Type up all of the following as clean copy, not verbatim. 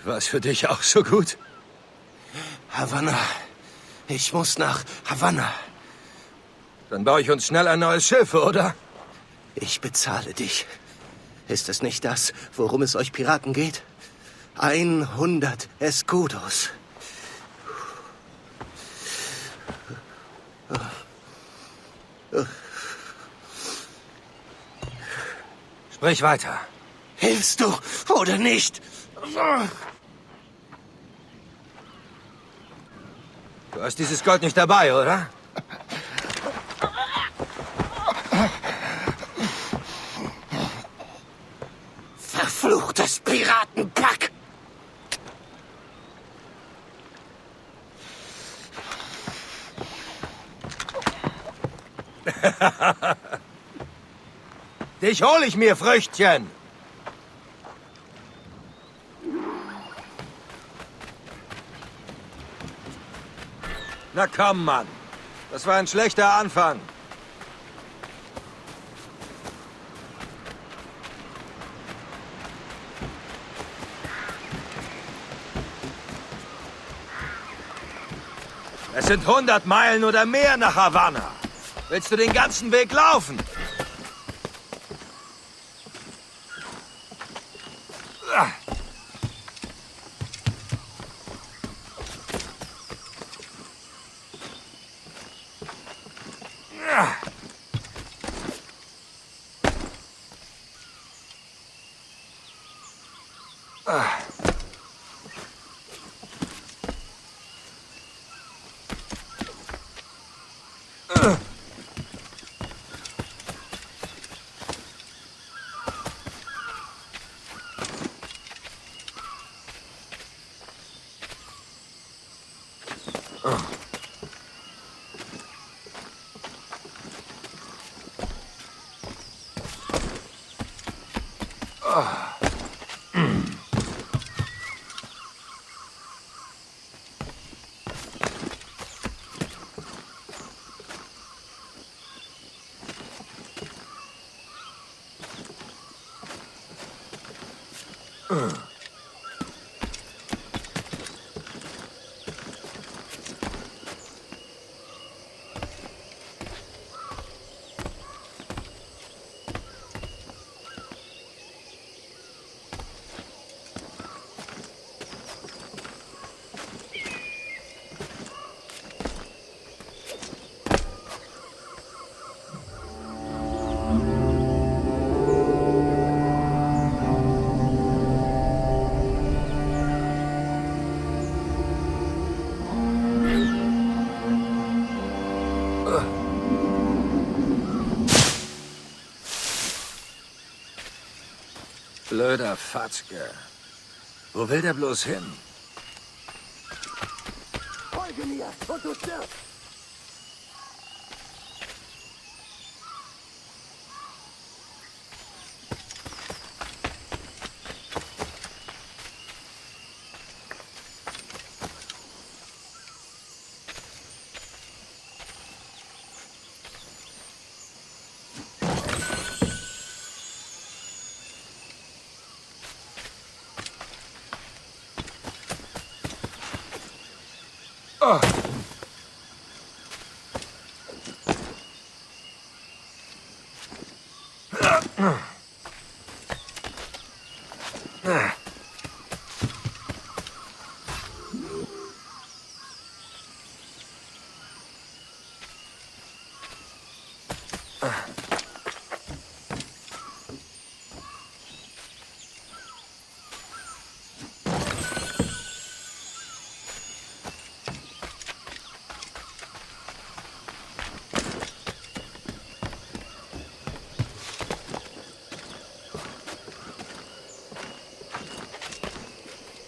War's für dich auch so gut? Havanna. Ich muss nach Havanna. Dann baue ich uns schnell ein neues Schiff, oder? Ich bezahle dich. Ist es nicht das, worum es euch Piraten geht? 100 Escudos. Sprich weiter. Hilfst du oder nicht? Du hast dieses Gold nicht dabei, oder? Verfluchtes Piratenpack! Dich hol ich mir, Früchtchen! Na komm, Mann. Das war ein schlechter Anfang. Es sind 100 Meilen oder mehr nach Havanna. Willst du den ganzen Weg laufen? Blöder Fatzke. Wo will der bloß hin? Folge mir und du stirbst!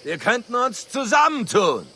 Wir könnten uns zusammentun.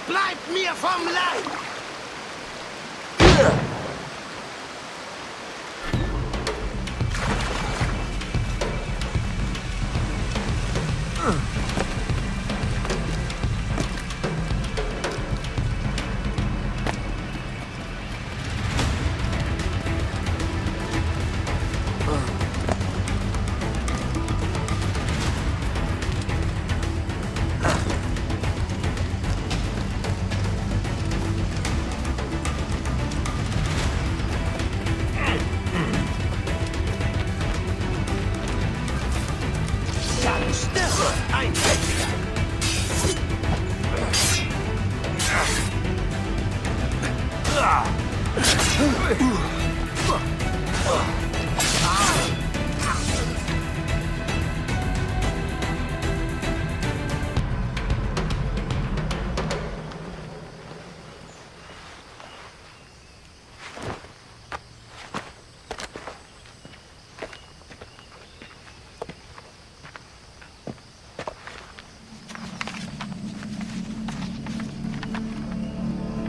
Bleibt mir vom Leib!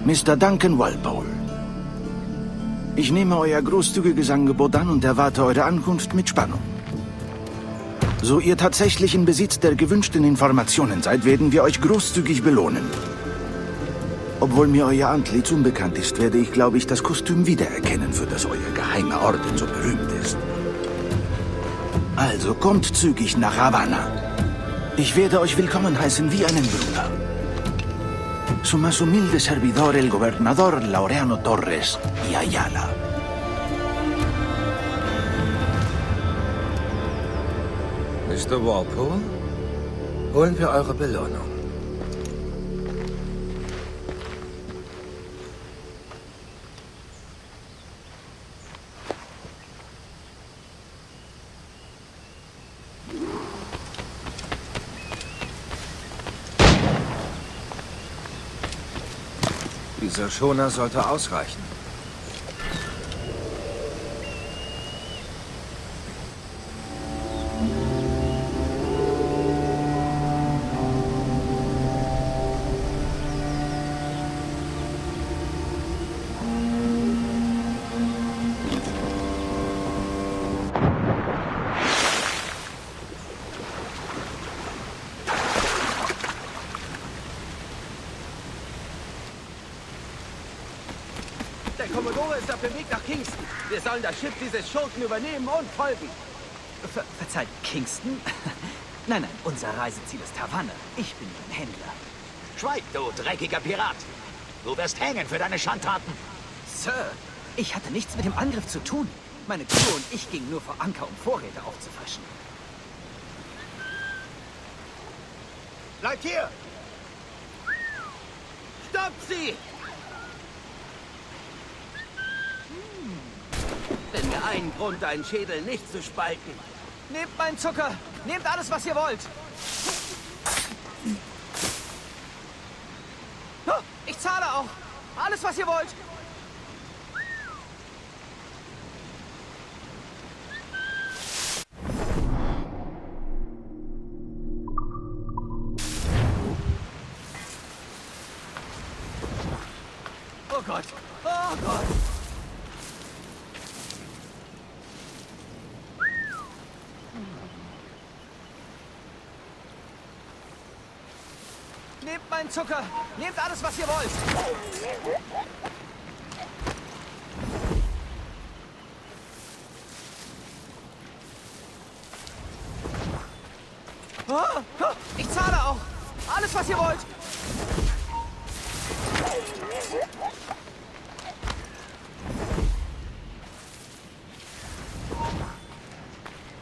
Mr. Duncan Walpole. Ich nehme euer großzügiges Angebot an und erwarte eure Ankunft mit Spannung. So ihr tatsächlich in Besitz der gewünschten Informationen seid, werden wir euch großzügig belohnen. Obwohl mir euer Antlitz unbekannt ist, werde ich, glaube ich, das Kostüm wiedererkennen, für das euer geheimer Orden so berühmt ist. Also kommt zügig nach Havanna. Ich werde euch willkommen heißen wie einen Bruder. Su más humilde servidor, el gobernador Laureano Torres y Ayala. Mr. Walpole, holen wir eure Belohnung. Dieser Schoner sollte ausreichen. Der Kommodore ist auf dem Weg nach Kingston. Wir sollen das Schiff dieses Schurken übernehmen und folgen. Verzeiht, Kingston? Nein, nein, unser Reiseziel ist Havanna. Ich bin ein Händler. Schweig, du dreckiger Pirat! Du wirst hängen für deine Schandtaten! Sir, ich hatte nichts mit dem Angriff zu tun. Meine Crew und ich gingen nur vor Anker, um Vorräte aufzufrischen. Bleibt hier! Stoppt sie! Denn wir einen Grund, deinen Schädel nicht zu spalten. Nehmt meinen Zucker! Nehmt alles, was ihr wollt! Oh, ich zahle auch! Alles, was ihr wollt! Oh Gott! Oh Gott! Nehmt meinen Zucker! Nehmt alles, was ihr wollt! Ich zahle auch! Alles, was ihr wollt!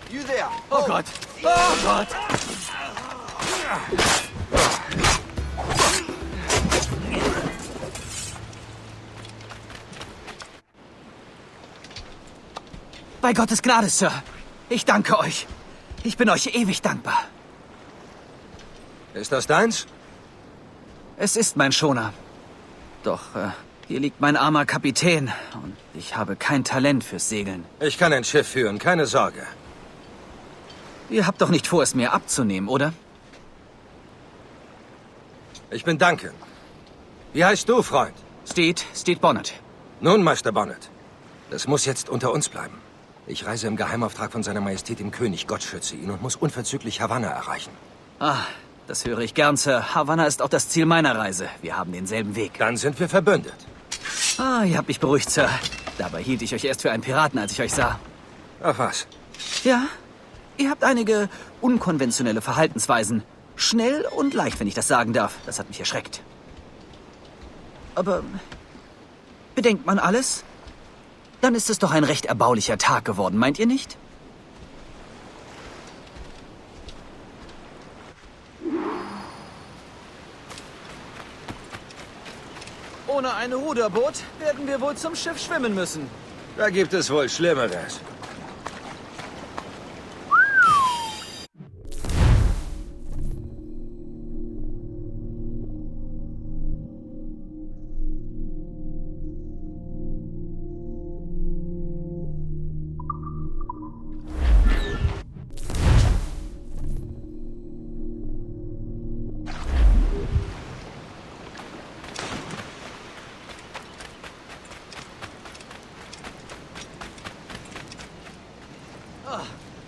You there! Oh Gott! Oh Gott! Bei Gottes Gnade, Sir. Ich danke euch. Ich bin euch ewig dankbar. Ist das deins? Es ist mein Schoner. Doch, hier liegt mein armer Kapitän und ich habe kein Talent fürs Segeln. Ich kann ein Schiff führen, keine Sorge. Ihr habt doch nicht vor, es mir abzunehmen, oder? Ich bin Duncan. Wie heißt du, Freund? Steed Bonnet. Nun, Meister Bonnet. Das muss jetzt unter uns bleiben. Ich reise im Geheimauftrag von seiner Majestät dem König. Gott schütze ihn und muss unverzüglich Havanna erreichen. Ah, das höre ich gern, Sir. Havanna ist auch das Ziel meiner Reise. Wir haben denselben Weg. Dann sind wir verbündet. Ah, ihr habt mich beruhigt, Sir. Dabei hielt ich euch erst für einen Piraten, als ich euch sah. Ach was. Ja, ihr habt einige unkonventionelle Verhaltensweisen. Schnell und leicht, wenn ich das sagen darf. Das hat mich erschreckt. Aber bedenkt man alles? Dann ist es doch ein recht erbaulicher Tag geworden, meint ihr nicht? Ohne ein Ruderboot werden wir wohl zum Schiff schwimmen müssen. Da gibt es wohl Schlimmeres.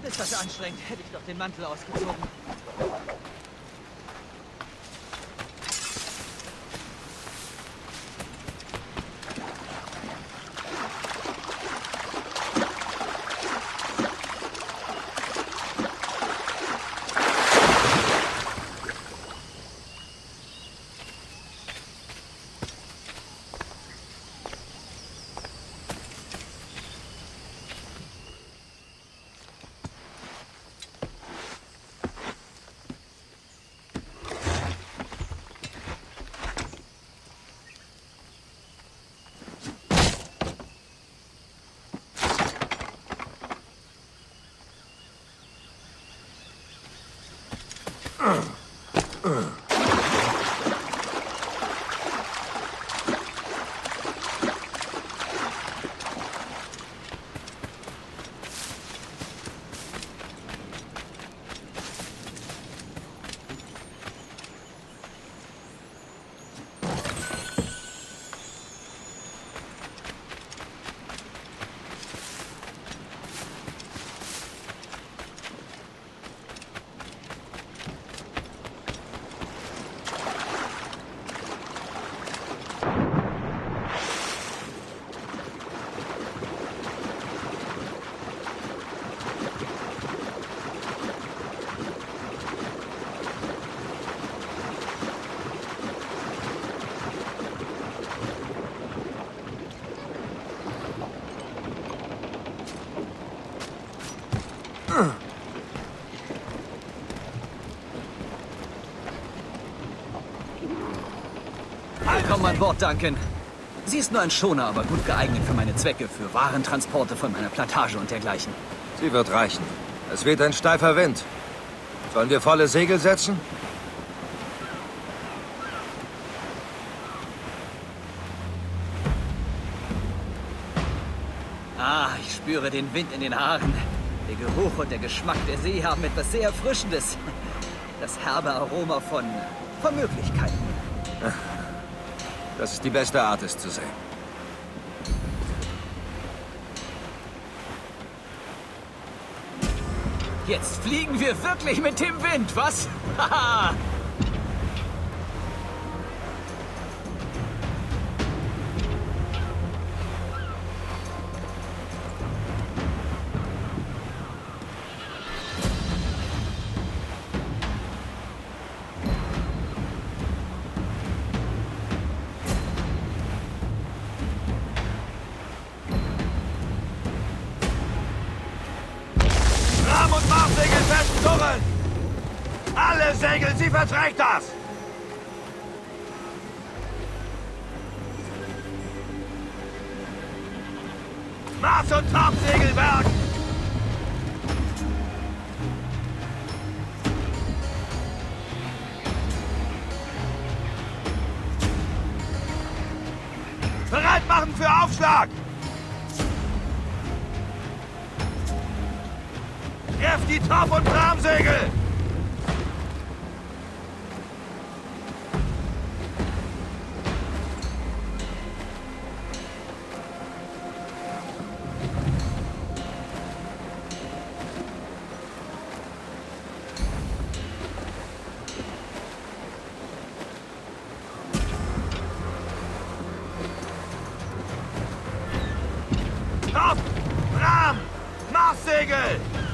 Ist das anstrengend. Hätte ich doch den Mantel ausgezogen. Willkommen an Bord, Duncan. Sie ist nur ein Schoner, aber gut geeignet für meine Zwecke, für Warentransporte von meiner Plantage und dergleichen. Sie wird reichen. Es weht ein steifer Wind. Sollen wir volle Segel setzen? Ah, ich spüre den Wind in den Haaren. Der Geruch und der Geschmack der See haben etwas sehr Erfrischendes. Das herbe Aroma von Möglichkeiten. Das ist die beste Art, es zu sehen. Jetzt fliegen wir wirklich mit dem Wind, was? Haha! Rahm- und Marsegel festzurren! Alle Segel, sie verträgt das! Mars- und Tarpsegelwerk! die Top- und Bramsegel! Top! Bram! Marssegel!